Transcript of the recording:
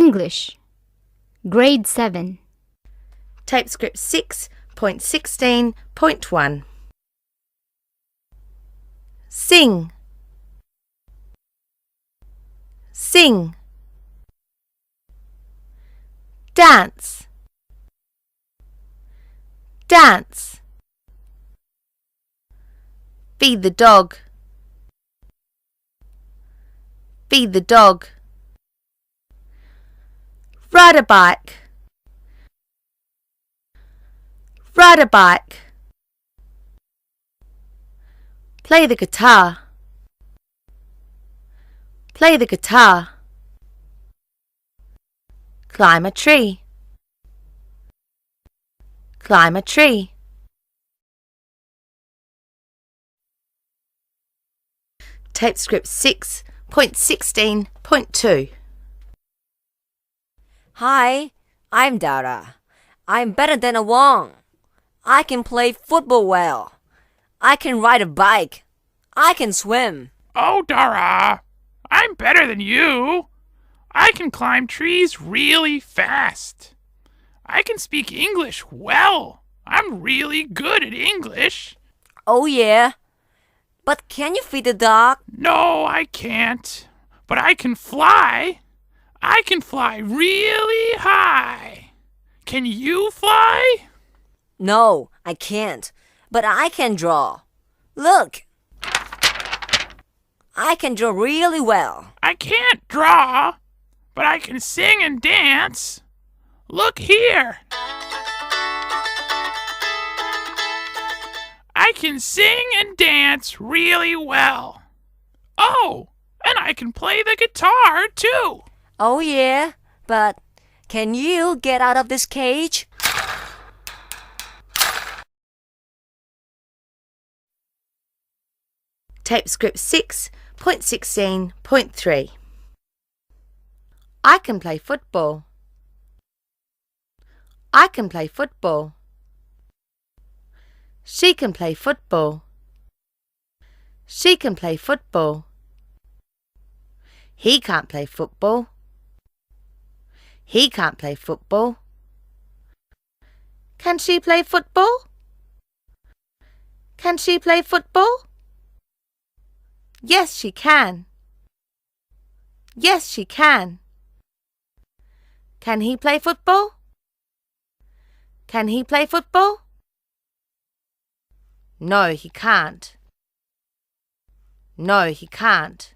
English, Grade 7. Tape script 6.16.1. Sing. Sing. Dance. Dance. Feed the dog. Feed the dog. Ride a bike. Ride a bike. Play the guitar. Play the guitar. Climb a tree. Climb a tree. Tape script 6.16.2. Hi, I'm Dara. I'm better than a Wong. I can play football well. I can ride a bike. I can swim. Oh, Dara, I'm better than you. I can climb trees really fast. I can speak English well. I'm really good at English. Oh yeah? But can you feed the dog? No, I can't. But I can fly. I can fly really high. Can you fly? No, I can't. But I can draw. Look. I can draw really well. I can't draw, but I can sing and dance. Look here. I can sing and dance really well. Oh, and I can play the guitar too. Oh yeah? But can you get out of this cage? Tape script 6.16.3. I can play football. I can play football. She can play football. She can play football. He can't play football. He can't play football. Can she play football? Can she play football? Yes, she can. Yes, she can. Can he play football? Can he play football? No, he can't. No, he can't.